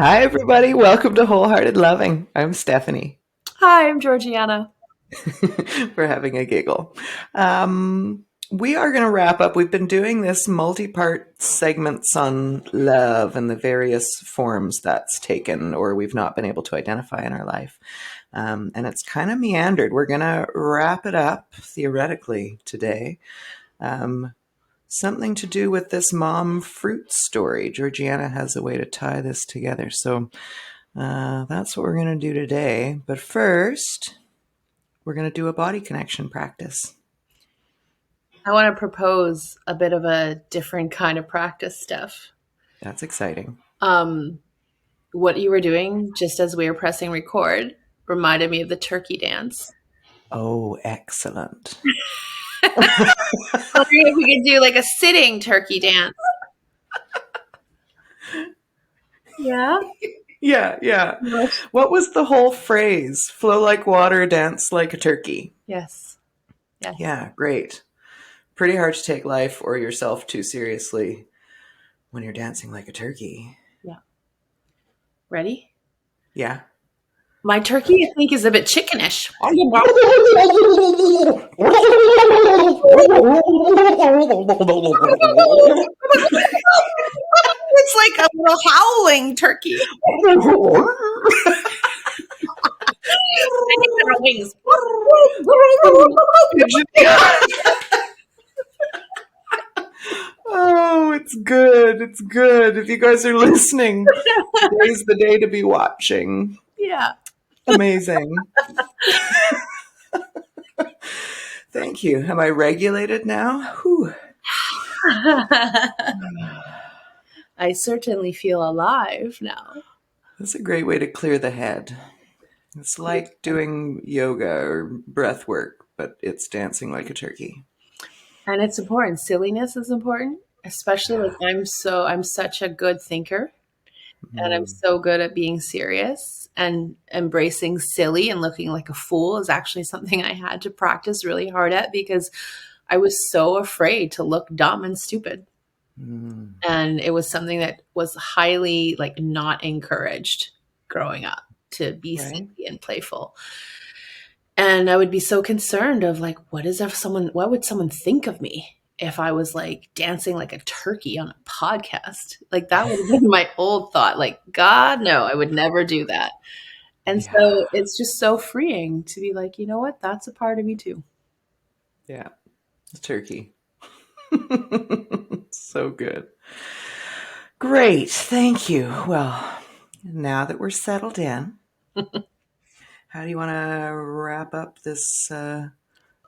Hi, everybody. Welcome to Wholehearted Loving. I'm Stephanie. Hi, I'm Georgiana. We're having a giggle. We are going to wrap up. We've been doing this multi-part segments on love and the various forms that's taken or we've not been able to identify in our life. And it's kind of meandered. We're going to wrap it up theoretically today. Something to do with this mom fruit story. Georgiana has a way to tie this together. So that's what we're going to do today. But first, we're going to do a body connection practice. I want to propose a bit of a different kind of practice, Steph. That's exciting. What you were doing just as we were pressing record reminded me of the turkey dance. Oh, excellent. Wondering if we could do like a sitting turkey dance. Yeah. Yeah. What was the whole phrase? Flow like water, dance like a turkey. Yes. Yeah, great. Pretty hard to take life or yourself too seriously when you're dancing like a turkey. Yeah. Ready? Yeah. My turkey, I think, is a bit chickenish. It's like a little howling turkey. Wings. Oh, it's good. It's good. If you guys are listening, today's the day to be watching. Yeah. Amazing. Thank you. Am I regulated now? Whew. I certainly feel alive now. That's a great way to clear the head. It's like doing yoga or breath work, but it's dancing like a turkey. And it's important. Silliness is important, especially like I'm such a good thinker and I'm Mm, so good at being serious, and embracing silly and looking like a fool is actually something I had to practice really hard at because I was so afraid to look dumb and stupid. mm, And it was something that was highly like not encouraged growing up, to be right? silly and playful. And I would be so concerned of like, what would someone think of me if I was like dancing like a turkey on a podcast? Like that would have been my old thought. Like, God, no, I would never do that. And Yeah. so it's just so freeing to be like, you know what? That's a part of me too. Yeah. The turkey. So good. Great. Thank you. Well, now that we're settled in, how do you want to wrap up this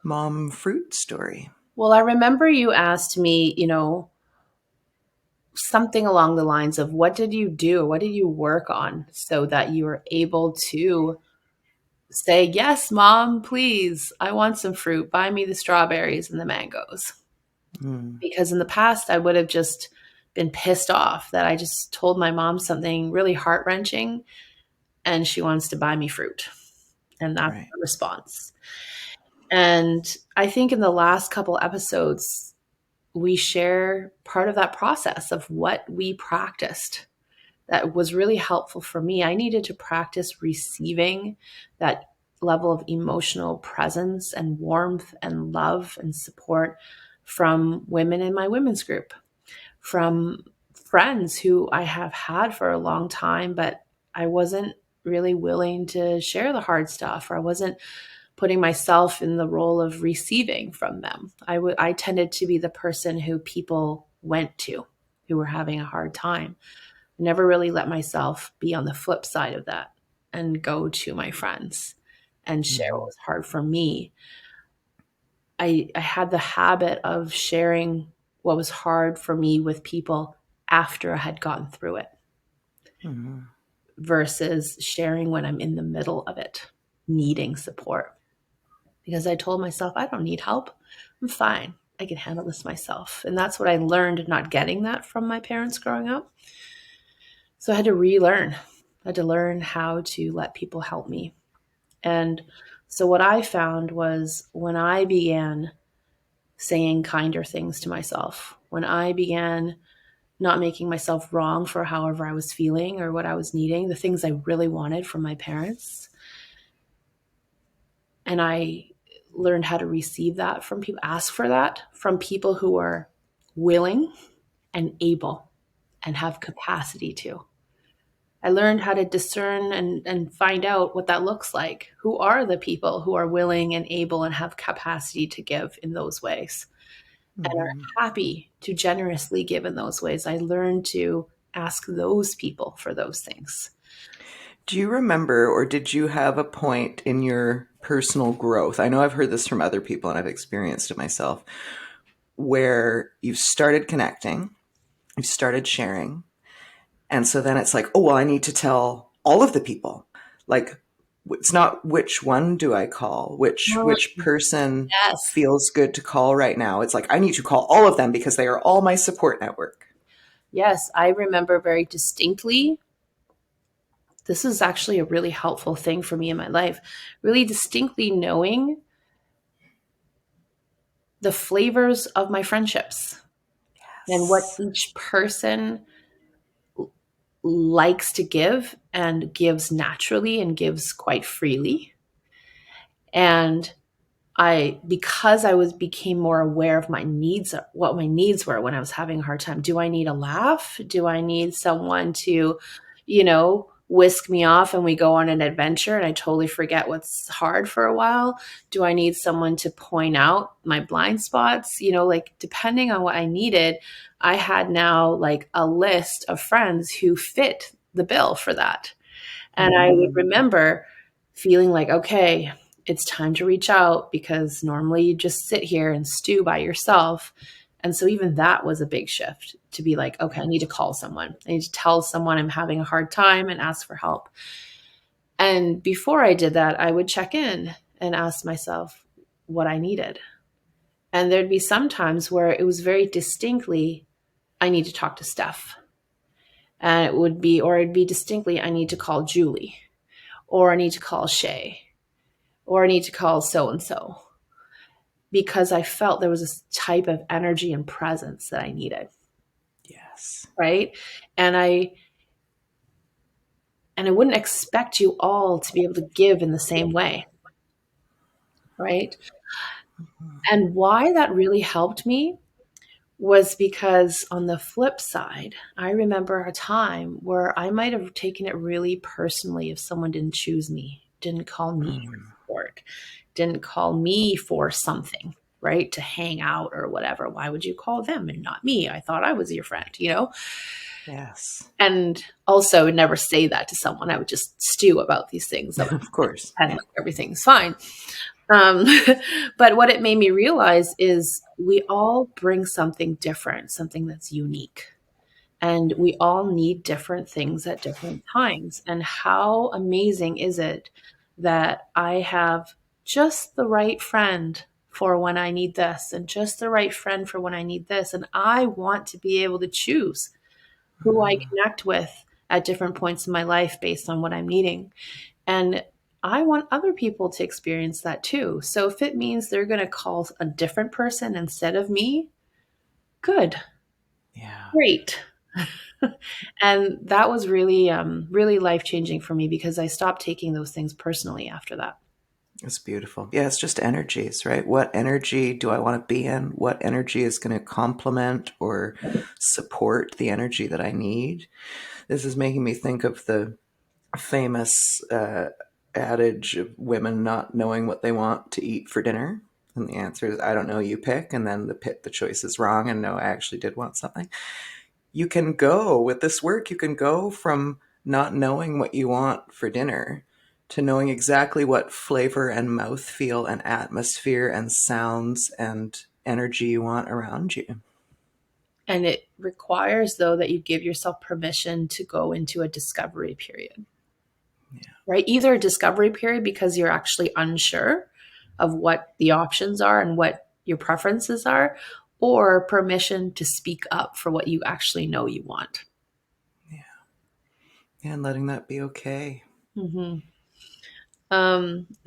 mom fruit story? Well, I remember you asked me, something along the lines of what did you do? What did you work on so that you were able to say, yes, mom, please, I want some fruit. Buy me the strawberries and the mangoes. Mm, Because in the past, I would have just been pissed off that I just told my mom something really heart wrenching and she wants to buy me fruit. And that's right. the response. And I think in the last couple episodes, we share part of that process of what we practiced that was really helpful for me. I needed to practice receiving that level of emotional presence and warmth and love and support from women in my women's group, from friends who I have had for a long time, but I wasn't really willing to share the hard stuff, or I wasn't putting myself in the role of receiving from them. I tended to be the person who people went to who were having a hard time. I never really let myself be on the flip side of that and go to my friends and share what Mm, was hard for me. I had the habit of sharing what was hard for me with people after I had gotten through it mm, versus sharing when I'm in the middle of it, needing support. Because I told myself, I don't need help. I'm fine. I can handle this myself. And that's what I learned, not getting that from my parents growing up. So I had to relearn. I had to learn how to let people help me. And so what I found was when I began saying kinder things to myself, when I began not making myself wrong for however I was feeling or what I was needing, the things I really wanted from my parents. And I learned how to receive that from people, ask for that from people who are willing and able and have capacity to. I learned how to discern and find out what that looks like. Who are the people who are willing and able and have capacity to give in those ways and Mhm. are happy to generously give in those ways? I learned to ask those people for those things. Do you remember, or did you have a point in your personal growth? I know I've heard this from other people and I've experienced it myself, where you've started connecting, you've started sharing, and so then it's like, oh, well, I need to tell all of the people. Like, it's not which one do I call, Oh, which person yes. feels good to call right now. It's like I need to call all of them because they are all my support network. Yes, I remember very distinctly. This is actually a really helpful thing for me in my life. Really distinctly knowing the flavors of my friendships and what Yes. each person likes to give and gives naturally and gives quite freely. And because I was became more aware of my needs, what my needs were when I was having a hard time. Do I need a laugh? Do I need someone to, whisk me off and we go on an adventure and I totally forget what's hard for a while? Do I need someone to point out my blind spots? Like depending on what I needed, I had now like a list of friends who fit the bill for that. And I would Mm, remember feeling like, okay, it's time to reach out because normally you just sit here and stew by yourself. And so even that was a big shift to be like, okay, I need to call someone. I need to tell someone I'm having a hard time and ask for help. And before I did that, I would check in and ask myself what I needed. And there'd be some times where it was very distinctly, I need to talk to Steph. And it'd be distinctly, I need to call Julie, or I need to call Shay, or I need to call so and so, because I felt there was this type of energy and presence that I needed, yes. right? And I wouldn't expect you all to be able to give in the same way, right? And why that really helped me was because on the flip side, I remember a time where I might have taken it really personally if someone didn't choose me, didn't call me for Mm, support, didn't call me for something, right? To hang out or whatever. Why would you call them and not me? I thought I was your friend? yes. And also, I would never say that to someone. I would just stew about these things about Of course. pretend Yeah. like everything's fine. Um, but what it made me realize is we all bring something different, something that's unique. And we all need different things at different times. And how amazing is it that I have just the right friend for when I need this, and just the right friend for when I need this. And I want to be able to choose who I Mm, connect with at different points in my life based on what I'm needing. And I want other people to experience that too. So if it means they're going to call a different person instead of me, good, yeah. great. And that was really, really life changing for me because I stopped taking those things personally after that. It's beautiful. Yeah, it's just energies, right? What energy do I want to be in? What energy is going to complement or support the energy that I need? This is making me think of the famous adage of women not knowing what they want to eat for dinner. And the answer is, I don't know, you pick. And then the choice is wrong. And no, I actually did want something. You can go with this work, you can go from not knowing what you want for dinner to knowing exactly what flavor and mouthfeel and atmosphere and sounds and energy you want around you. And it requires, though, that you give yourself permission to go into a discovery period, Yeah. right? Either a discovery period because you're actually unsure of what the options are and what your preferences are, or permission to speak up for what you actually know you want. Yeah. And letting that be okay. Mm-hmm.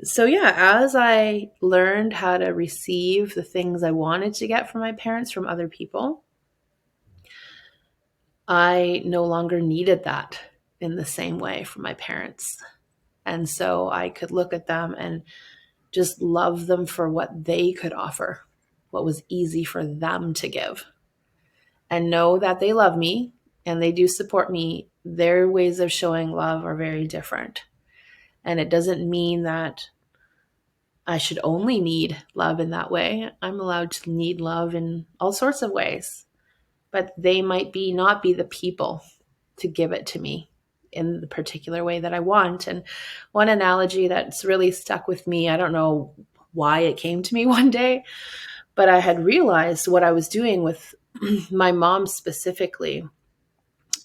So yeah, as I learned how to receive the things I wanted to get from my parents from other people, I no longer needed that in the same way from my parents. And so I could look at them and just love them for what they could offer, what was easy for them to give, and know that they love me and they do support me. Their ways of showing love are very different. And it doesn't mean that I should only need love in that way. I'm allowed to need love in all sorts of ways, but they might be not be the people to give it to me in the particular way that I want. And one analogy that's really stuck with me, I don't know why it came to me one day, but I had realized what I was doing with my mom specifically.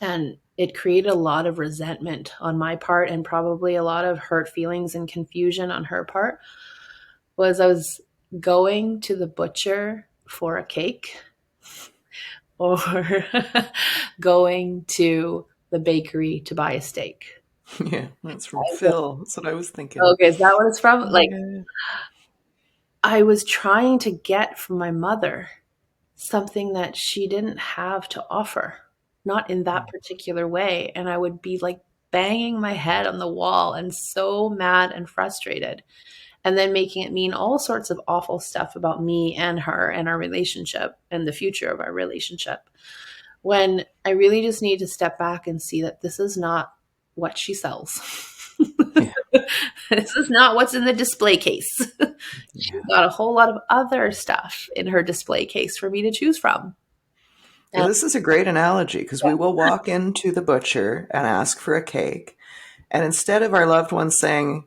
And it created a lot of resentment on my part and probably a lot of hurt feelings and confusion on her part. Was I was going to the butcher for a cake or going to the bakery to buy a steak. Yeah, that's from Phil. That's what I was thinking. Okay, is that what it's from? Like, Yeah. I was trying to get from my mother something that she didn't have to offer, not in that particular way. And I would be like banging my head on the wall and so mad and frustrated. And then making it mean all sorts of awful stuff about me and her and our relationship and the future of our relationship. When I really just need to step back and see that this is not what she sells. Yeah. This is not what's in the display case. She's Yeah. got a whole lot of other stuff in her display case for me to choose from. Yeah, And this is a great analogy because we will walk into the butcher and ask for a cake. And instead of our loved ones saying,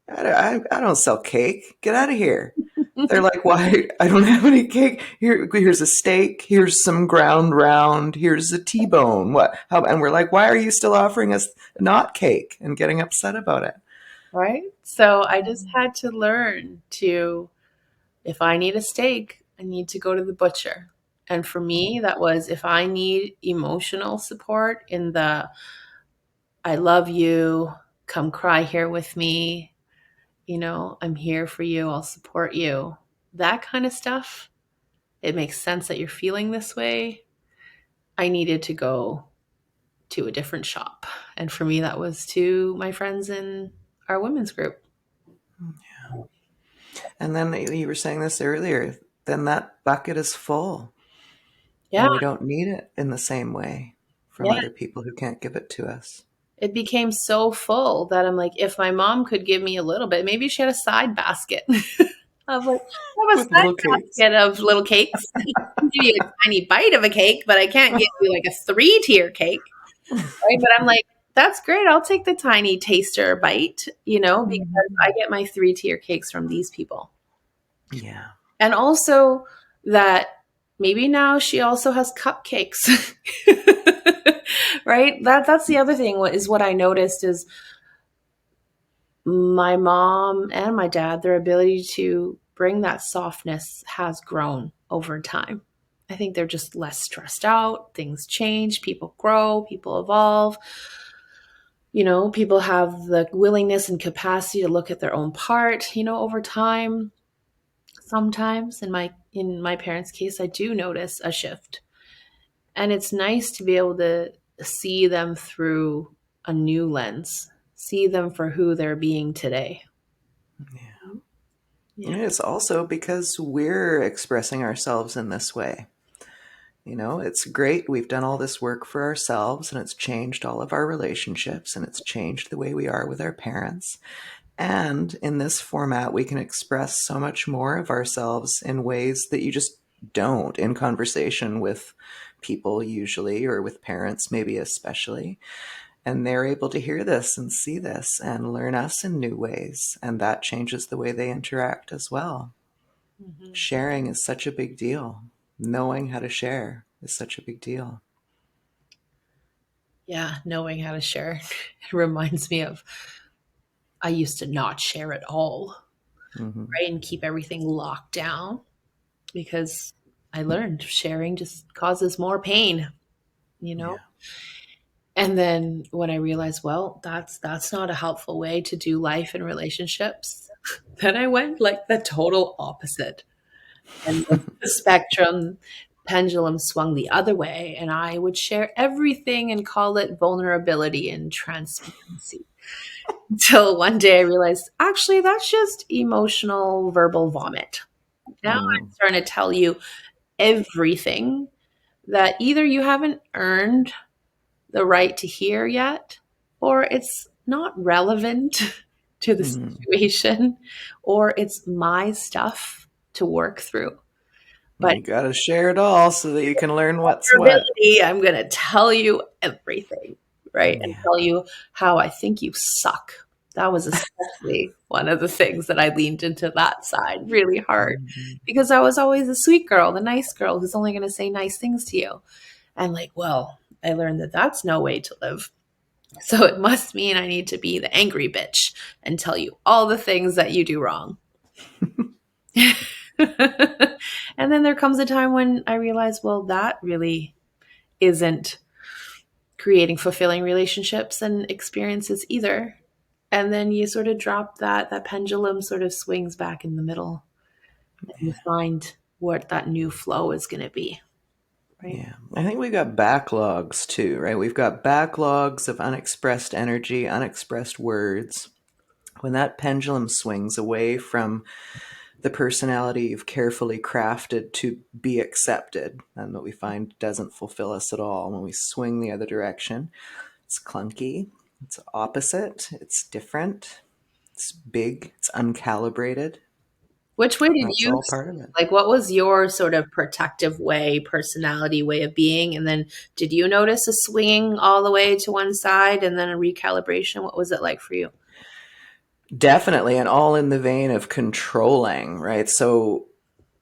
I don't sell cake, get out of here. They're like, why? I don't have any cake. Here's a steak. Here's some ground round. Here's a T-bone. What? How? And we're like, why are you still offering us not cake and getting upset about it? right? So I just had to learn to, if I need a steak, I need to go to the butcher. And for me, that was if I need emotional support in the I love you, come cry here with me, I'm here for you, I'll support you. That kind of stuff. It makes sense that you're feeling this way. I needed to go to a different shop. And for me, that was to my friends in our women's group. And then you were saying this earlier, then that bucket is full Yeah. and we don't need it in the same way from Yeah. other people who can't give it to us. It became so full that I'm like, if my mom could give me a little bit, maybe she had a side basket. I was like, I have a With side little cakes. basket of little cakes. I can give you a tiny bite of a cake, but I can't give you like a 3-tier cake. Right. But I'm like, that's great. I'll take the tiny taster bite, because I get my 3-tier cakes from these people. Yeah. And also that maybe now she also has cupcakes. Right? That's the other thing is what I noticed is my mom and my dad, their ability to bring that softness has grown over time. I think they're just less stressed out. Things change, people grow, people evolve. People have the willingness and capacity to look at their own part, over time. Sometimes in my parents' case, I do notice a shift. And it's nice to be able to see them through a new lens, see them for who they're being today. Yeah. Yeah. And it's also because we're expressing ourselves in this way. It's great. We've done all this work for ourselves and it's changed all of our relationships and it's changed the way we are with our parents. And in this format, we can express so much more of ourselves in ways that you just don't in conversation with people, usually, or with parents, maybe especially. And they're able to hear this and see this and learn us in new ways. And that changes the way they interact as well. Mhm. Sharing is such a big deal. Knowing how to share is such a big deal. Yeah, knowing how to share. It reminds me of I used to not share at all, Hmm. right? And keep everything locked down because I learned sharing just causes more pain, you know? Yeah. And then when I realized, well, that's not a helpful way to do life and relationships, then I went like the total opposite and the spectrum. pendulum swung the other way, and I would share everything and call it vulnerability and transparency. Until one day I realized, actually, that's just emotional verbal vomit. Now I'm Mm, starting to tell you everything that either you haven't earned the right to hear yet, or it's not relevant to the mm. situation, or it's my stuff to work through. But You got to share it all so that you can learn what's what. vulnerability, I'm going to tell you everything, right? And Yeah. tell you how I think you suck. That was especially one of the things that I leaned into that side really hard Mhm. because I was always the sweet girl, the nice girl who's only going to say nice things to you. And like, well, I learned that that's no way to live. So it must mean I need to be the angry bitch and tell you all the things that you do wrong. And then there comes a time when I realize, well, that really isn't creating fulfilling relationships and experiences either. And then you sort of drop that pendulum sort of swings back in the middle and you find what that new flow is going to be, right? Yeah. I think we've got backlogs too, right? We've got backlogs of unexpressed energy, unexpressed words. When that pendulum swings away from the personality you've carefully crafted to be accepted and that we find doesn't fulfill us at all, when we swing the other direction, it's clunky, it's opposite, it's different, it's big, it's uncalibrated. Which way did That's you all part of it. like what was your sort of protective way, personality way of being? And then did you notice a swinging all the way to one side and then a recalibration? What was it like for you? Definitely, and all in the vein of controlling, right? So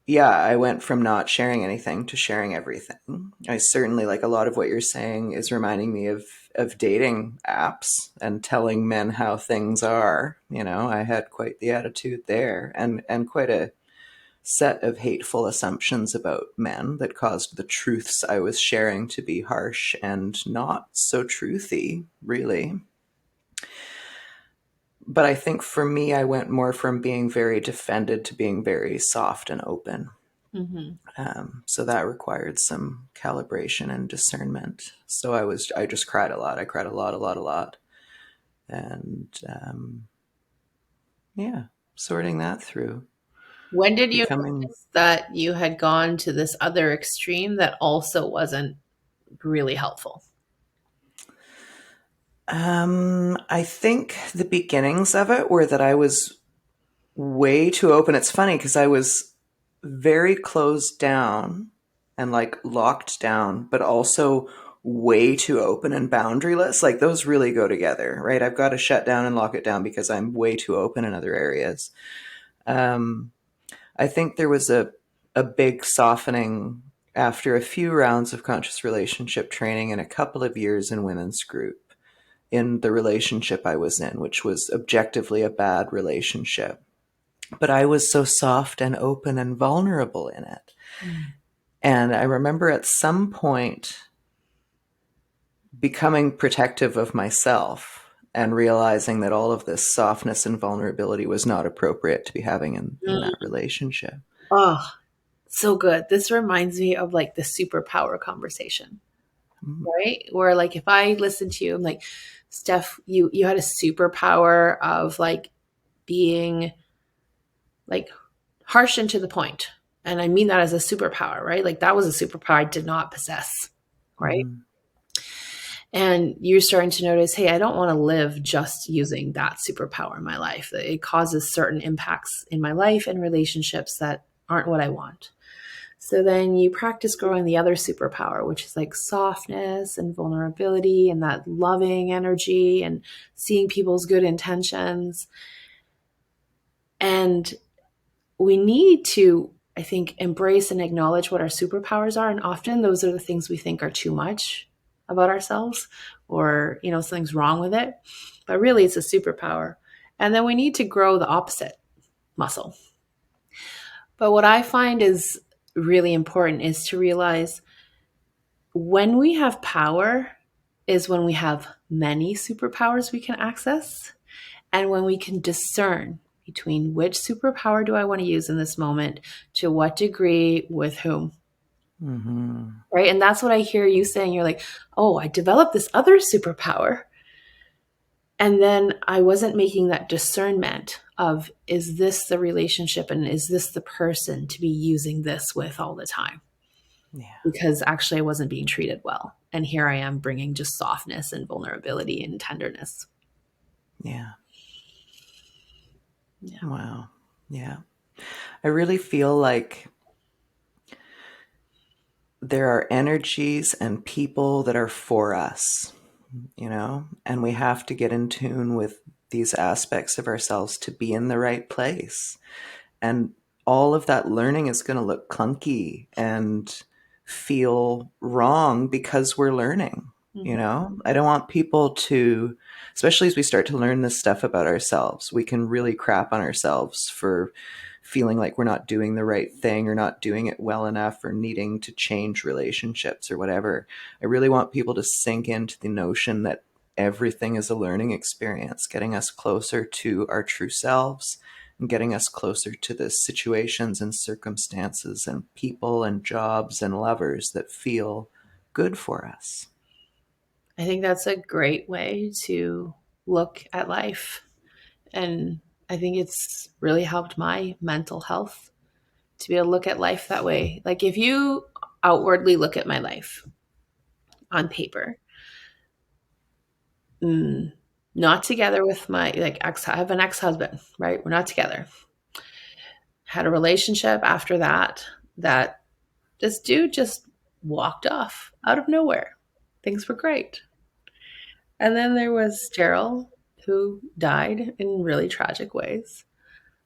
yeah, I went from not sharing anything to sharing everything. I certainly, like, a lot of what you're saying is reminding me of dating apps and telling men how things are. You know, I had quite the attitude there, and quite a set of hateful assumptions about men that caused the truths I was sharing to be harsh and not so truthy, really. But I think for me, I went more from being very defended to being very soft and open. Mm-hmm. So that required some calibration and discernment. So I just cried a lot. I cried a lot. And yeah, sorting that through, When did you becoming. notice that you had gone to this other extreme that also wasn't really helpful? I think the beginnings of it were that I was way too open. It's funny because I was very closed down and like locked down, but also way too open and boundaryless. Like those really go together, right? I've got to shut down and lock it down because I'm way too open in other areas. Um, I think there was a big softening after a few rounds of conscious relationship training and a couple of years in women's group in the relationship I was in, which was objectively a bad relationship. But I was so soft and open and vulnerable in it. Mm. And I remember at some point becoming protective of myself and realizing that all of this softness and vulnerability was not appropriate to be having in that relationship. Oh, so good. This reminds me of like the superpower conversation, Mm, right? Where like if I listen to you, I'm like, Steph, you had a superpower of like being like harsh and to the point. And I mean that as a superpower, right? Like that was a superpower I did not possess, right? mm, And you're starting to notice, hey, I don't want to live just using that superpower in my life. It causes certain impacts in my life and relationships that aren't what I want. So then you practice growing the other superpower, which is like softness and vulnerability and that loving energy and seeing people's good intentions. And we need to, I think, embrace and acknowledge what our superpowers are. And often those are the things we think are too much about ourselves or, something's wrong with it. But really, it's a superpower. And then we need to grow the opposite muscle. But what I find is really important is to realize when we have power is when we have many superpowers we can access and when we can discern between which superpower do I want to use in this moment, to what degree, with whom. Mm-hmm. right? And that's what I hear you saying. You're like, oh, I developed this other superpower. And then I wasn't making that discernment of, is this the relationship and is this the person to be using this with all the time? Yeah. Because actually I wasn't being treated well. And here I am bringing just softness and vulnerability and tenderness. Yeah. Yeah. Wow. Yeah. I really feel like there are energies and people that are for us, and we have to get in tune with these aspects of ourselves to be in the right place. And all of that learning is going to look clunky and feel wrong because we're learning. Mm-hmm. I don't want people to, especially as we start to learn this stuff about ourselves, we can really crap on ourselves for feeling like we're not doing the right thing or not doing it well enough or needing to change relationships or whatever. I really want people to sink into the notion that everything is a learning experience, getting us closer to our true selves and getting us closer to the situations and circumstances and people and jobs and lovers that feel good for us. I think that's a great way to look at life. And I think it's really helped my mental health to be able to look at life that way. Like if you outwardly look at my life on paper, not together with my like ex, I have an ex-husband, right? We're not together. Had a relationship after that, that this dude just walked off out of nowhere. Things were great. And then there was Daryl, who died in really tragic ways.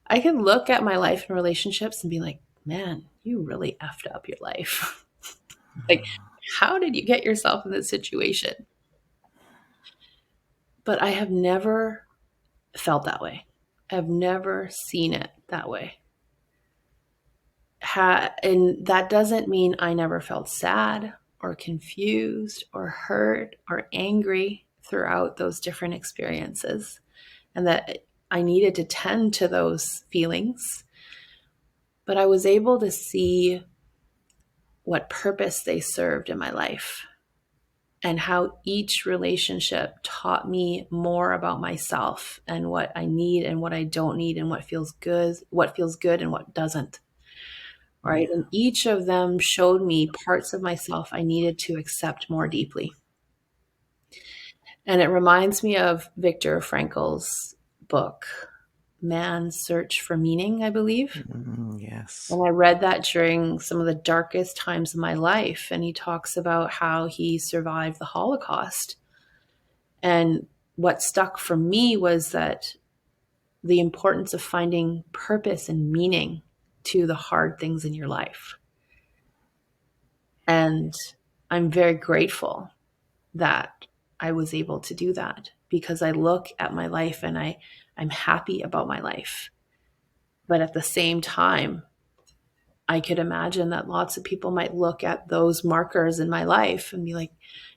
I can look at my life and relationships and be like, man, you really effed up your life. Like, how did you get yourself in this situation? But I have never felt that way. I've never seen it that way. And that doesn't mean I never felt sad or confused or hurt or angry throughout those different experiences, and that I needed to tend to those feelings. But I was able to see what purpose they served in my life and how each relationship taught me more about myself and what I need and what I don't need and what feels good and what doesn't. Right. And Yeah. each of them showed me parts of myself I needed to accept more deeply. And it reminds me of Viktor Frankl's book, Man's Search for Meaning, I believe. Yes. And I read that during some of the darkest times of my life. And he talks about how he survived the Holocaust. And what stuck for me was that the importance of finding purpose and meaning to the hard things in your life. And I'm very grateful that I was able to do that, because I look at my life and I'm happy about my life. But at the same time, I could imagine that lots of people might look at those markers in my life and be like,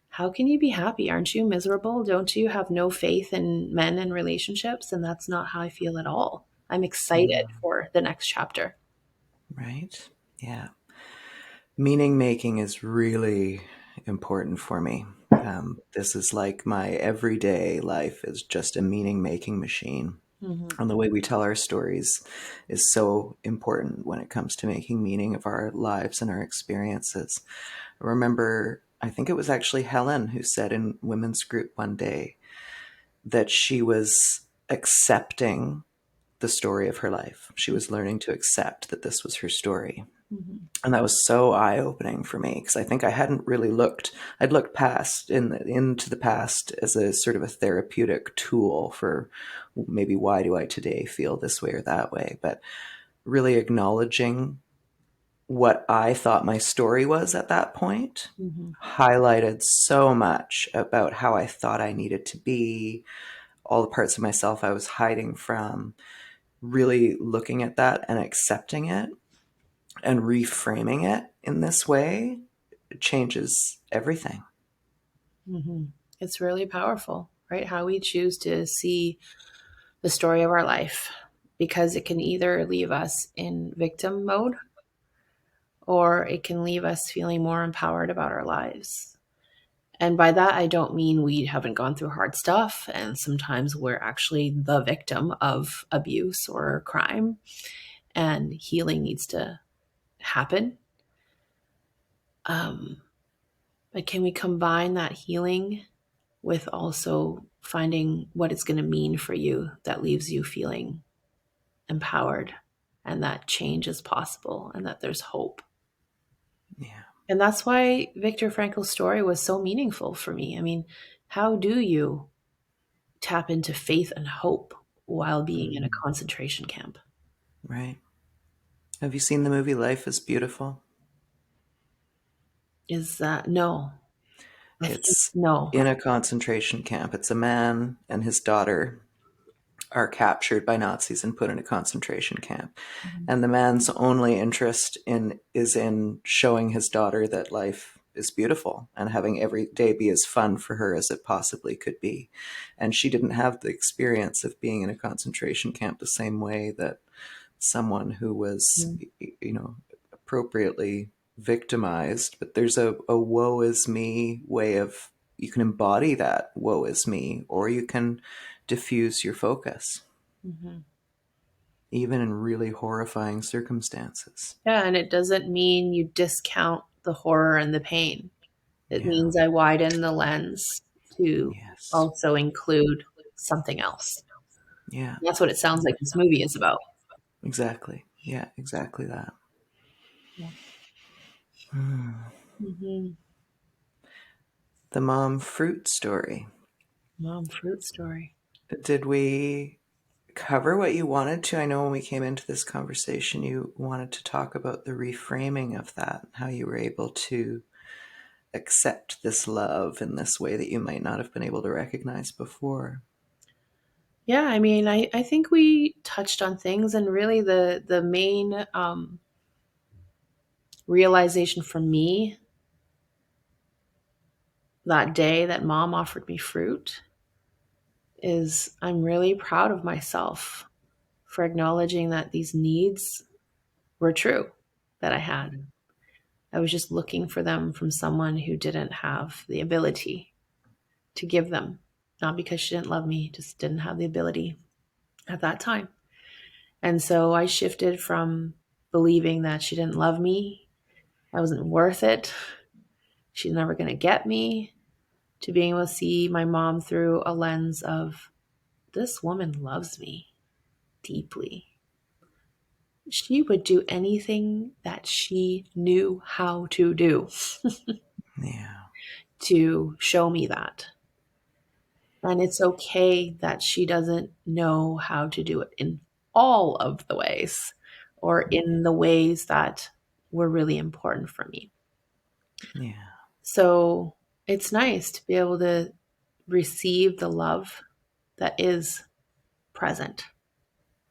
how can you be happy? Aren't you miserable? Don't you have no faith in men and relationships? And that's not how I feel at all. I'm excited for the next chapter. Right? Yeah. Meaning making is really important for me. This is like my everyday life is just a meaning making machine. Mm-hmm. And the way we tell our stories is so important when it comes to making meaning of our lives and our experiences. I remember, I think it was actually Helen who said in women's group one day that she was accepting the story of her life. She was learning to accept that this was her story. Mm-hmm. And that was so eye-opening for me because I think I hadn't really looked. I'd looked into the past as a sort of a therapeutic tool for maybe why do I today feel this way or that way, but really acknowledging what I thought my story was at that point Mm-hmm. highlighted so much about how I thought I needed to be, all the parts of myself I was hiding from. Really looking at that and accepting it and reframing it in this way changes everything. Mm-hmm. It's really powerful, right? How we choose to see the story of our life, because it can either leave us in victim mode or it can leave us feeling more empowered about our lives. And by that, I don't mean we haven't gone through hard stuff. And sometimes we're actually the victim of abuse or crime, and healing needs to happen. Um, but can we combine that healing with also finding what it's going to mean for you that leaves you feeling empowered and that change is possible and that there's hope? Yeah. And that's why Viktor Frankl's story was so meaningful for me. I mean, how do you tap into faith and hope while being in a Mhm. concentration camp? Right. Have you seen the movie Life is Beautiful? Is that no? I think It's no. in a concentration camp. It's a man and his daughter are captured by Nazis and put in a concentration camp. Mhm. And the man's only interest in is in showing his daughter that life is beautiful and having every day be as fun for her as it possibly could be. And she didn't have the experience of being in a concentration camp the same way that someone who was, appropriately victimized. But there's a woe is me way of, you can embody that woe is me, or you can diffuse your focus, Mhm. even in really horrifying circumstances. Yeah, and it doesn't mean you discount the horror and the pain. It Yeah. means I widen the lens to Yes. also include something else. Yeah. That's what it sounds like this movie is about. Exactly. Yeah, exactly that. Yeah. Hmm. Hmm. The mom fruit story. Mom fruit story. Did we cover what you wanted to? I know when we came into this conversation, you wanted to talk about the reframing of that, how you were able to accept this love in this way that you might not have been able to recognize before. Yeah, I mean, I think we touched on things, and really the main realization for me that day that mom offered me fruit is I'm really proud of myself for acknowledging that these needs were true that I had. I was just looking for them from someone who didn't have the ability to give them. Not because she didn't love me, just didn't have the ability at that time. And so I shifted from believing that she didn't love me, I wasn't worth it, she's never going to get me, to being able to see my mom through a lens of this woman loves me deeply. She would do anything that she knew how to do Yeah. to show me that. And it's okay that she doesn't know how to do it in all of the ways or in the ways that were really important for me. Yeah. So it's nice to be able to receive the love that is present,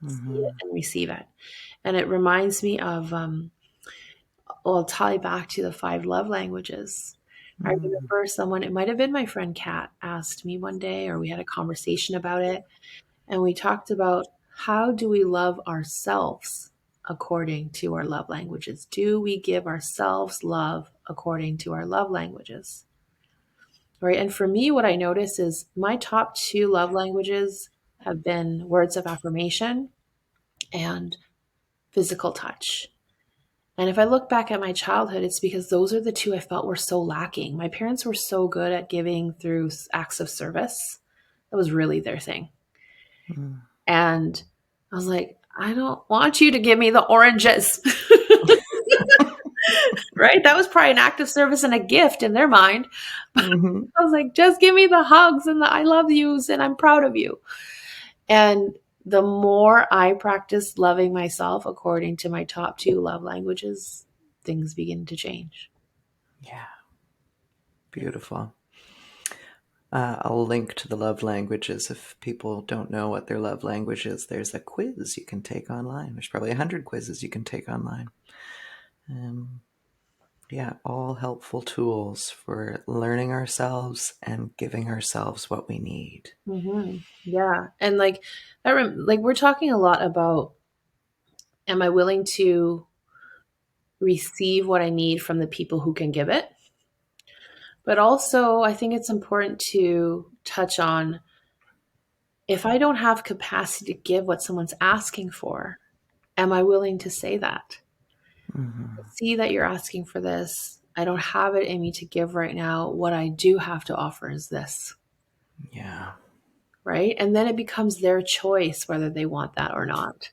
see it Hmm. and receive it. And it reminds me of, well, I'll tie back to the five love languages. I Hmm. remember someone, it might have been my friend Kat, asked me one day, or we had a conversation about it. And we talked about how do we love ourselves according to our love languages? Do we give ourselves love according to our love languages? Right. And for me, what I notice is my top two love languages have been words of affirmation and physical touch. And if I look back at my childhood, it's because those are the two I felt were so lacking. My parents were so good at giving through acts of service. That was really their thing. Hmm. And I was like, I don't want you to give me the oranges. Right? That was probably an act of service and a gift in their mind. But Hmm. I was like, just give me the hugs and the I love yous and I'm proud of you. And the more I practice loving myself according to my top two love languages, things begin to change. Yeah. Beautiful. I'll link to the love languages if people don't know what their love language is. There's a quiz you can take online. There's probably 100 quizzes you can take online. Um, yeah, all helpful tools for learning ourselves and giving ourselves what we need. Yeah. And like, like we're talking a lot about, am I willing to receive what I need from the people who can give it. But also, I think it's important to touch on, if I don't have capacity to give what someone's asking for, am I willing to say that? I Mm-hmm. see that you're asking for this. I don't have it in me to give right now. What I do have to offer is this, Yeah. right? And then it becomes their choice whether they want that or not.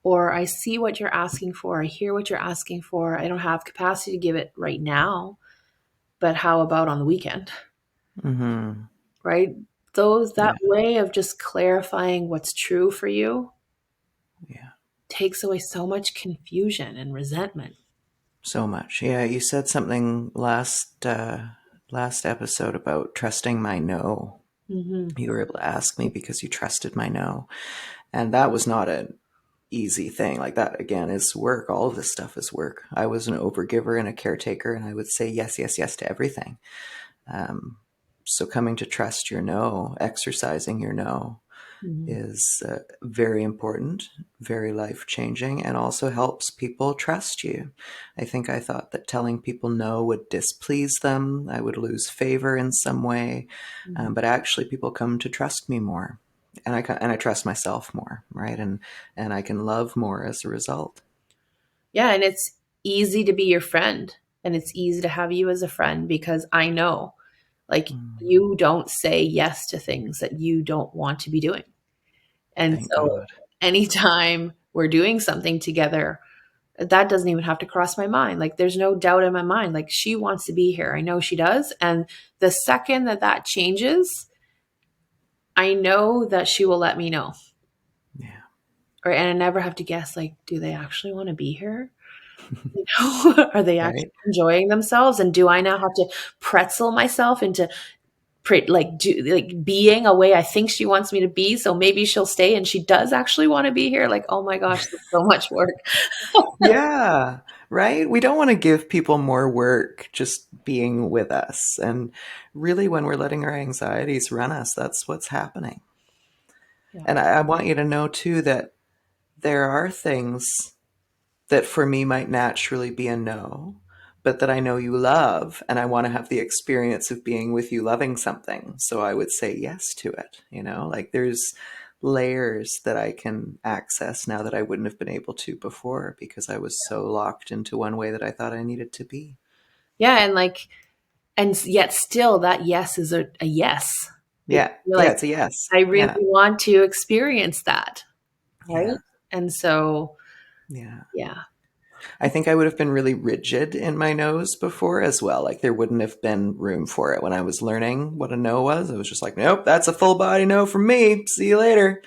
Or I see what you're asking for. I hear what you're asking for. I don't have capacity to give it right now, but how about on the weekend? Mm-hmm. Right? Those, that Yeah. way of just clarifying what's true for you Yeah. takes away so much confusion and resentment. So much. Yeah. You said something last episode about trusting my no. Mm-hmm. You were able to ask me because you trusted my no. And that was not an easy thing. Like that again is work. All of this stuff is work. I was an overgiver and a caretaker, and I would say yes, yes, yes to everything. Um, so coming to trust your no, exercising your no, Mm-hmm. is very important, very life changing, and also helps people trust you. I think I thought that telling people no would displease them, I would lose favor in some way, Mm-hmm. but actually, people come to trust me more. And I trust myself more, right? And I can love more as a result. Yeah, and it's easy to be your friend, and it's easy to have you as a friend because I know, like, Mm, you don't say yes to things that you don't want to be doing. And thank so God. anytime we're doing something together, that doesn't even have to cross my mind. Like, there's no doubt in my mind. Like, she wants to be here. I know she does. And the second that that changes, I know that she will let me know. Yeah, Or, and I never have to guess, like, do they actually want to be here? You know, are they actually right. enjoying themselves? And do I now have to pretzel myself into like being a way I think she wants me to be? So maybe she'll stay and she does actually want to be here. Like, oh my gosh, that's so much work. Yeah, right. We don't want to give people more work just being with us. And really, when we're letting our anxieties run us, that's what's happening. Yeah. And I want you to know too that there are things that for me might naturally be a no, but that I know you love, and I want to have the experience of being with you loving something. So I would say yes to it. Like there's layers that I can access now that I wouldn't have been able to before because I was so locked into one way that I thought I needed to be. Yeah. And like, and yet still that yes is a yes. Because Yeah. you're Yeah. like, It's a yes. I really Yeah. want to experience that. Right. Yeah. And so, Yeah. yeah, I think I would have been really rigid in my no's before as well. Like there wouldn't have been room for it when I was learning what a no was. I was just like, nope, that's a full body no from me. See you later.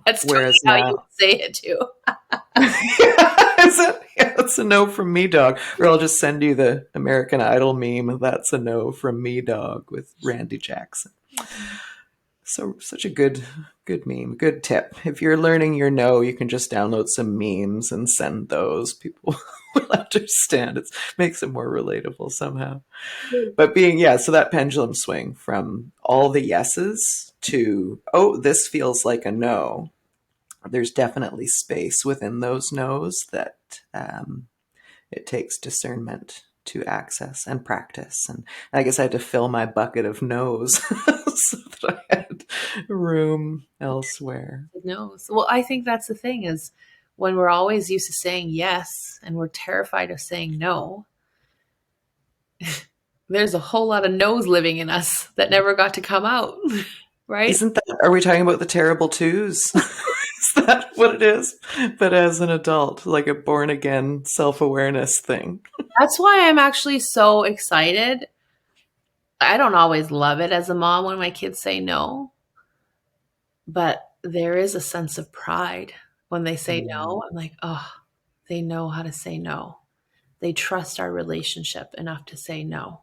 that's totally Whereas how you now, say it too. yeah, that's a no from me, dog. Or I'll just send you the American Idol meme. That's a no from me, dog, with Randy Jackson. So such a good meme, good tip. If you're learning your no, you can just download some memes and send those. People will understand. It makes it more relatable somehow. But so that pendulum swing from all the yeses to, oh, this feels like a no. There's definitely space within those no's that it takes discernment to access and practice. And I guess I had to fill my bucket of no's so that I had room elsewhere. No. So, well, I think that's the thing is when we're always used to saying yes and we're terrified of saying no, there's a whole lot of no's living in us that never got to come out, right? Are we talking about the terrible twos? Is that what it is? But as an adult, like a born again self awareness thing. That's why I'm actually so excited. I don't always love it as a mom when my kids say no, but there is a sense of pride when they say Mm, no. I'm like, oh, they know how to say no. They trust our relationship enough to say no.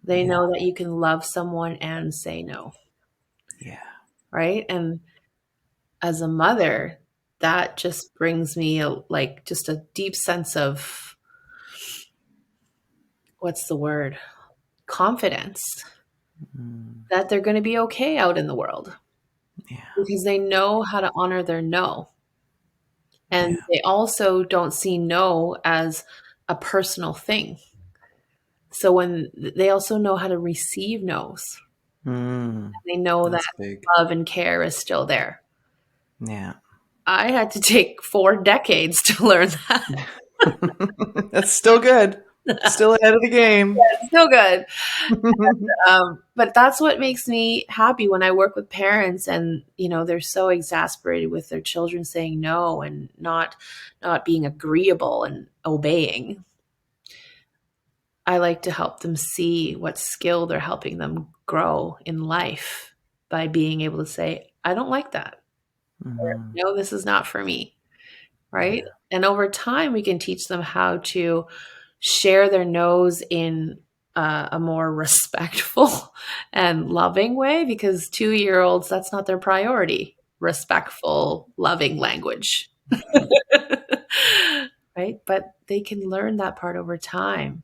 They yeah, know that you can love someone and say no, yeah. right? And as a mother, that just brings me like just a deep sense of, what's the word? Confidence Mm, that they're going to be okay out in the world yeah, because they know how to honor their no. And yeah. they also don't see no as a personal thing. So when they also know how to receive no's, Mm, they know that that's big. love and care is still there. Yeah. I had to take 4 decades to learn that. That's still good. Still ahead of the game. Still good. But that's what makes me happy when I work with parents and, they're so exasperated with their children saying no and not being agreeable and obeying. I like to help them see what skill they're helping them grow in life by being able to say, I don't like that. Or, Hmm. no, this is not for me. Right. Yeah. And over time, we can teach them how to share their no's in a more respectful and loving way, because 2-year-olds, that's not their priority. Respectful, loving language. Right. But they can learn that part over time.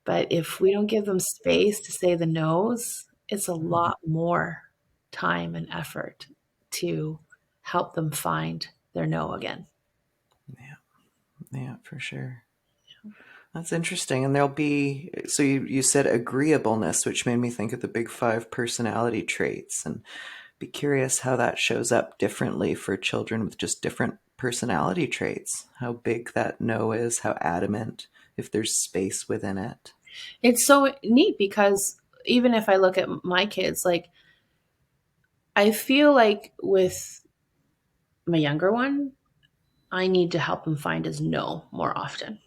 But if we don't give them space to say the no's, it's a Mhm. lot more time and effort to help them find their no again. Yeah. Yeah, for sure. That's interesting. And there'll be, so you said agreeableness, which made me think of the big five personality traits, and be curious how that shows up differently for children with just different personality traits. How big that no is, how adamant, if there's space within it. It's so neat because even if I look at my kids, like I feel like with my younger one, I need to help him find his no more often.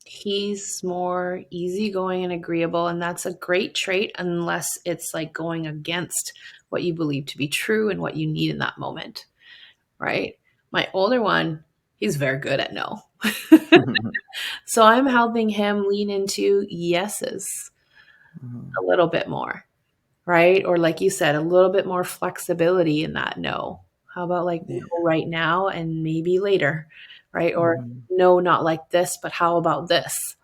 He's more easygoing and agreeable, and that's a great trait unless it's like going against what you believe to be true and what you need in that moment, right? My older one, he's very good at no. Mhm. So I'm helping him lean into yeses a little bit more, right? Or like you said, a little bit more flexibility in that no. How about like Yeah. no right now and maybe later, right? Or Mhm. no, not like this, but how about this,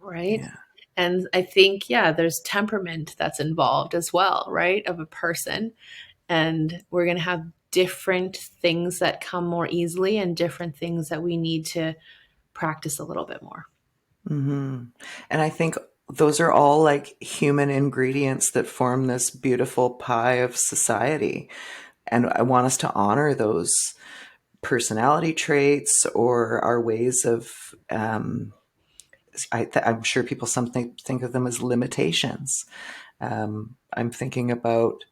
right? Yeah. And I think, yeah, there's temperament that's involved as well, right? Of a person. And we're going to have different things that come more easily and different things that we need to practice a little bit more. Hmm. And I think those are all like human ingredients that form this beautiful pie of society. And I want us to honor those personality traits or our ways of, I'm sure people something think of them as limitations. I'm thinking about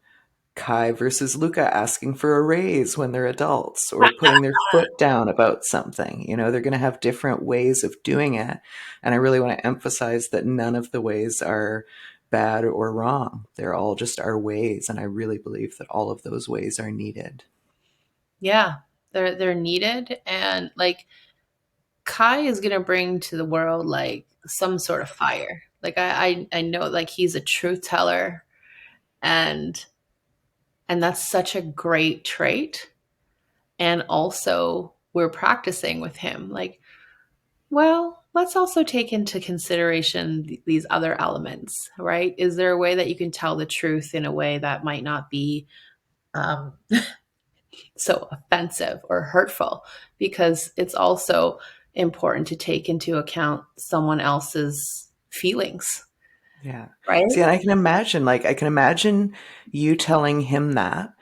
Kai versus Luca asking for a raise when they're adults or putting their foot down about something. You know, they're going to have different ways of doing it. And I really want to emphasize that none of the ways are bad or wrong. They're all just our ways. And I really believe that all of those ways are needed. Yeah, they're needed, and like Kai is gonna bring to the world like some sort of fire. Like I know like he's a truth teller, and that's such a great trait. And also we're practicing with him. Like, well, let's also take into consideration these other elements, right? Is there a way that you can tell the truth in a way that might not be um, so offensive or hurtful, because it's also important to take into account someone else's feelings, Yeah. right? See, and I can imagine you telling him that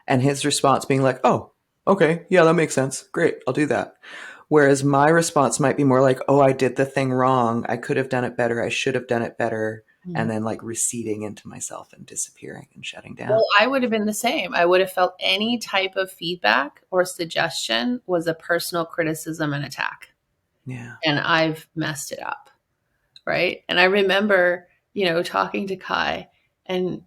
and his response being like, oh, okay, yeah, that makes sense. Great, I'll do that. Whereas my response might be more like, oh, I did the thing wrong. I could have done it better. I should have done it better. Mhm. And then like receding into myself and disappearing and shutting Well, down. I would have been the same. I would have felt any type of feedback or suggestion was a personal criticism and attack. Yeah. And I've messed it up, right? And I remember, talking to Kai, and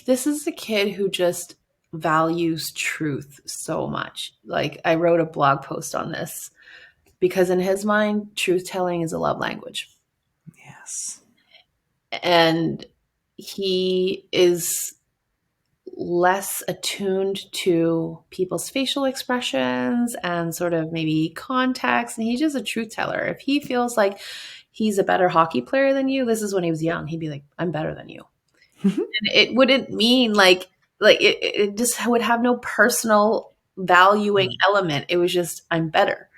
this is a kid who just values truth so much. Like, I wrote a blog post on this because in his mind, truth telling is a love language. Yes. And he is less attuned to people's facial expressions and sort of maybe context. And he's just a truth teller. If he feels like he's a better hockey player than you, this is when he was young, he'd be like, I'm better than you. And it wouldn't mean like it just would have no personal valuing element. It was just, I'm better.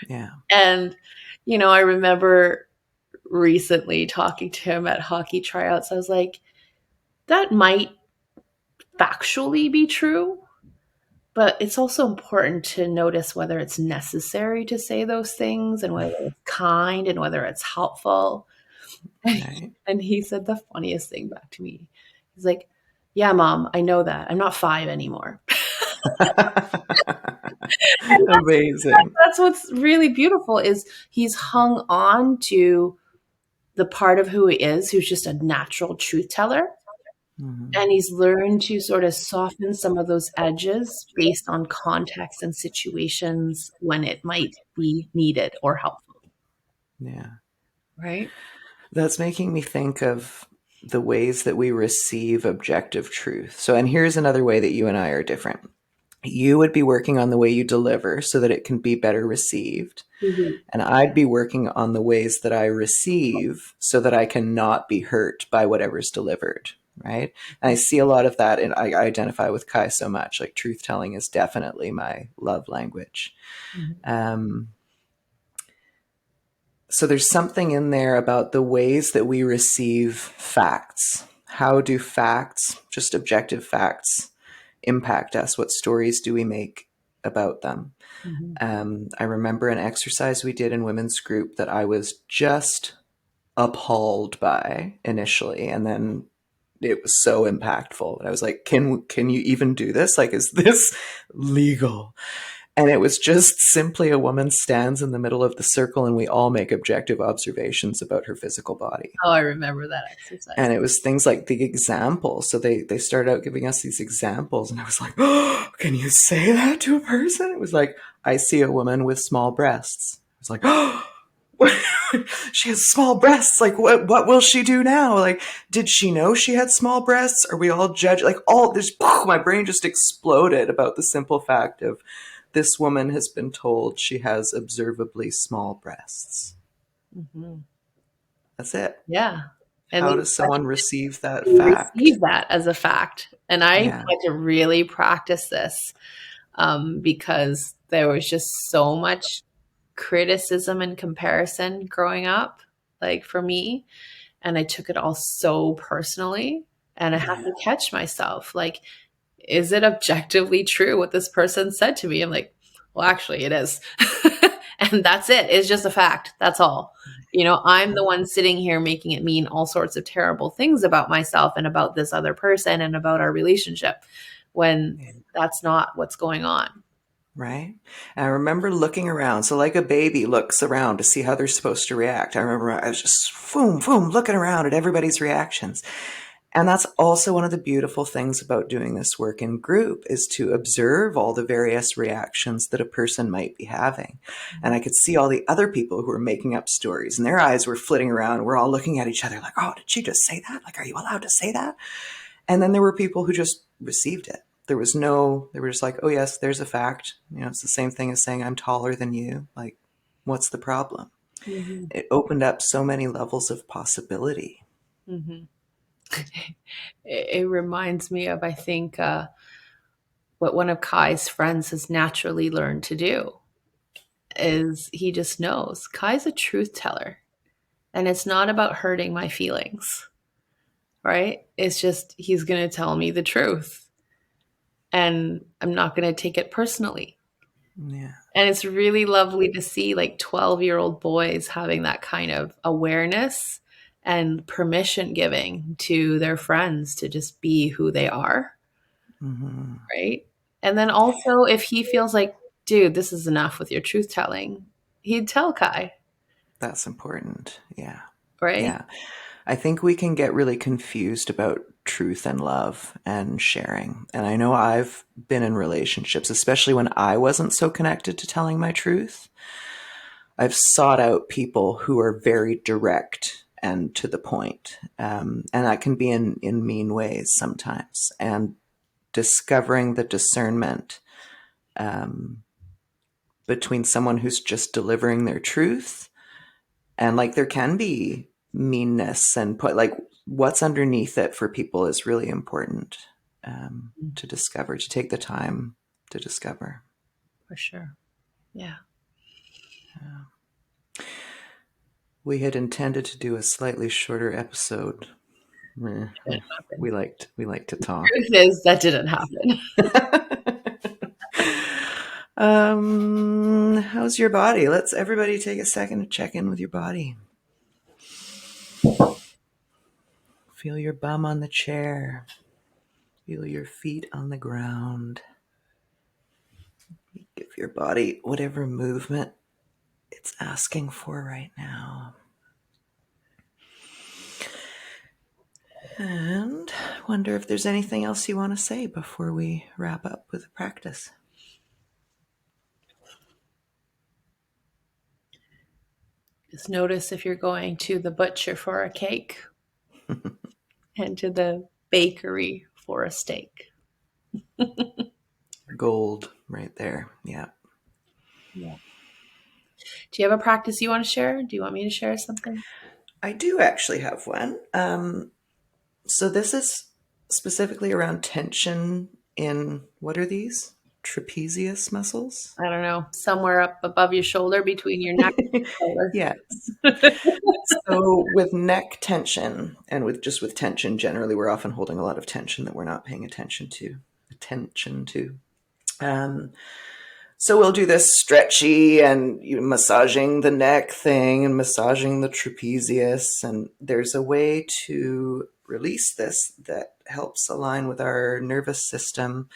Yeah. And, I remember recently talking to him at hockey tryouts. I was like, that might factually be true, but it's also important to notice whether it's necessary to say those things and whether it's kind and whether it's helpful. Right. And he said the funniest thing back to me. He's like, yeah, mom, I know that. I'm not 5 anymore. And Amazing. that's what's really beautiful is he's hung on to the part of who he is, who's just a natural truth teller. Hmm. And he's learned to sort of soften some of those edges based on context and situations when it might be needed or helpful. Yeah. Right? That's making me think of the ways that we receive objective truth. So, and here's another way that you and I are different. You would be working on the way you deliver so that it can be better received. Mhm. And I'd be working on the ways that I receive so that I can not be hurt by whatever's delivered. Right. And I see a lot of that, and I identify with Kai so much. Like, truth telling is definitely my love language. Mhm. Um, so there's something in there about the ways that we receive facts. How do facts, just objective facts, impact us? What stories do we make about them? Mhm. I remember an exercise we did in women's group that I was just appalled by initially, and then it was so impactful. And I was like, can you even do this? Like, is this legal? And it was just simply a woman stands in the middle of the circle and we all make objective observations about her physical body. Oh, I remember that exercise. And it was things like the examples. So they started out giving us these examples, and I was like, "Oh, can you say that to a person?" It was like, I see a woman with small breasts. I was like, "Oh, she has small breasts. Like, what will she do now? Like, did she know she had small breasts? Are we all judge? Like, all this, my brain just exploded about the simple fact of this woman has been told she has observably small breasts. Mhm. That's it. Yeah. And How we does someone receive that we fact? receive that as a fact. And I Yeah. had to really practice this because there was just so much criticism and comparison growing up, like for me. And I took it all so personally. And I had Yeah. to catch myself. Like, is it objectively true what this person said to me? I'm like, well, actually, it is. And that's it. It's just a fact. That's all. I'm the one sitting here making it mean all sorts of terrible things about myself and about this other person and about our relationship when Yeah. that's not what's going on. Right. And I remember looking around. So, like a baby looks around to see how they're supposed to react. I remember I was just boom, boom, looking around at everybody's reactions. And that's also one of the beautiful things about doing this work in group is to observe all the various reactions that a person might be having. And I could see all the other people who were making up stories, and their eyes were flitting around. We're all looking at each other like, oh, did she just say that? Like, are you allowed to say that? And then there were people who just received it. There was no, they were just like, oh, yes, there's a fact. It's the same thing as saying I'm taller than you. Like, what's the problem? Mhm. It opened up so many levels of possibility. Mhm. It reminds me of, I think, what one of Kai's friends has naturally learned to do is he just knows Kai's a truth teller. And it's not about hurting my feelings, right? It's just he's going to tell me the truth and I'm not going to take it personally. Yeah. And it's really lovely to see like 12-year-old boys having that kind of awareness and permission giving to their friends to just be who they are, Hmm. right? And then also, if he feels like, dude, this is enough with your truth telling, he'd tell Kai, That's important. Yeah. right? Yeah. I think we can get really confused about truth and love and sharing. And I know I've been in relationships, especially when I wasn't so connected to telling my truth. I've sought out people who are very direct and to the point. And that can be in mean ways sometimes. And discovering the discernment um, between someone who's just delivering their truth and like there can be meanness and put like what's underneath it for people is really important to discover, to take the time to discover. For sure. Yeah. We had intended to do a slightly shorter episode. Didn't happen. We like to talk. Truth is, that didn't happen. How's your body? Let's everybody take a second to check in with your body. Feel your bum on the chair. Feel your feet on the ground. Give your body whatever movement it's asking for right now. And wonder if there's anything else you want to say before we wrap up with the practice. Just notice if you're going to the butcher for a cake and to the bakery for a steak. Gold right there. Yeah. Yeah. Do you have a practice you want to share? Do you want me to share something? I do actually have one. So this is specifically around tension in, what are these? Trapezius muscles? I don't know, somewhere up above your shoulder between your neck and your Yes. So with neck tension and with tension generally, we're often holding a lot of tension that we're not paying attention to. Um, so we'll do this stretchy and massaging the neck thing and massaging the trapezius. And there's a way to release this that helps align with our nervous system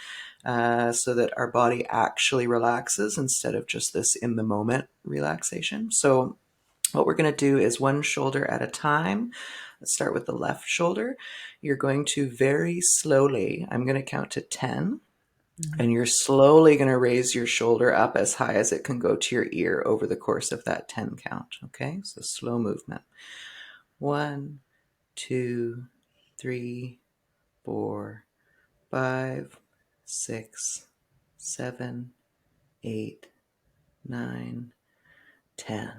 so that our body actually relaxes instead of just this in the moment relaxation. So what we're going to do is one shoulder at a time. Let's start with the left shoulder. You're going to very slowly, I'm going to count to 10. And you're slowly going to raise your shoulder up as high as it can go to your ear over the course of that 10 count. Okay, so slow movement. 1, 2, 3, 4, 5, 6, 7, 8, 9, 10.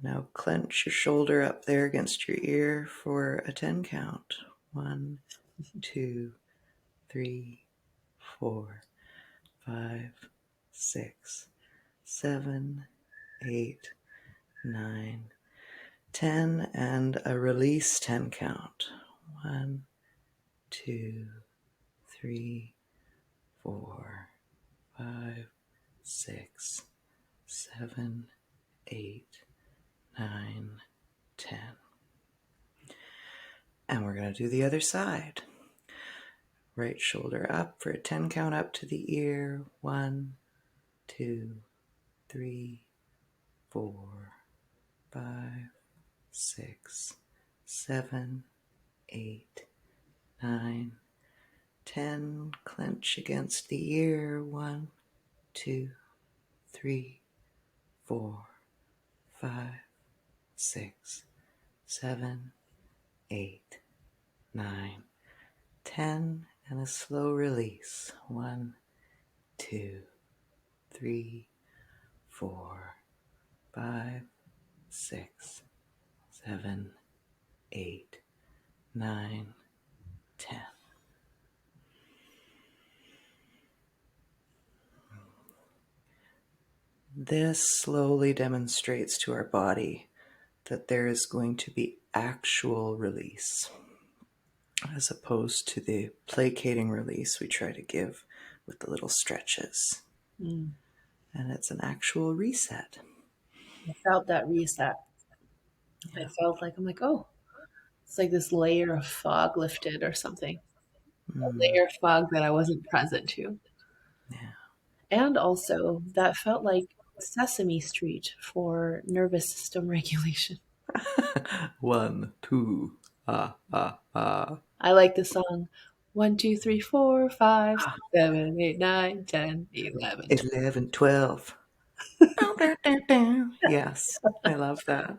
Now clench your shoulder up there against your ear for a 10 count. 1, 2, 3, 4, 5, 6, 7, 8, 9, 10, and a release 10 count. 1, 2, 3, 4, 5, 6, 7, 8, 9, 10. And we're going to do the other side. Right shoulder up for a 10 count up to the ear. 1, 2, 3, 4, 5, 6, 7, 8, 9, 10. Clench against the ear. 1, 2, 3, 4, 5, 6, 7, 8, 9, 10. And a slow release. 1, 2, 3, 4, 5, 6, 7, 8, 9, 10. This slowly demonstrates to our body that there is going to be actual release, as opposed to the placating release we try to give with the little stretches. And it's an actual reset. I felt that reset. Yeah. I felt like, I'm like, oh, it's like this layer of fog lifted or something. A layer of fog that I wasn't present to. Yeah. And also, that felt like Sesame Street for nervous system regulation. 1, 2, ah, ah, ah. I like the song 1, 2, 3, 4, 5, 6, 7, 8, 9, 10, 11. 11, 12. Yes, I love that.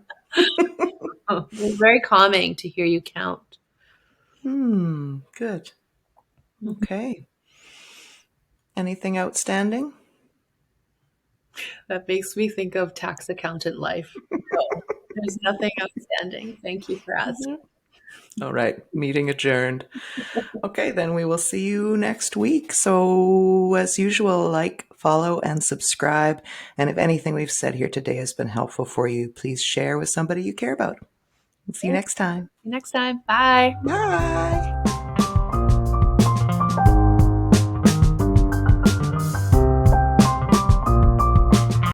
Oh, it was very calming to hear you count. Good. Okay. Anything outstanding? That makes me think of tax accountant life. No, there's nothing outstanding. Thank you for asking. All right, meeting adjourned. Okay, then we will see you next week. So, as usual, like, follow, and subscribe. And if anything we've said here today has been helpful for you, please share with somebody you care about. See you next time. See you next time. Bye. Bye.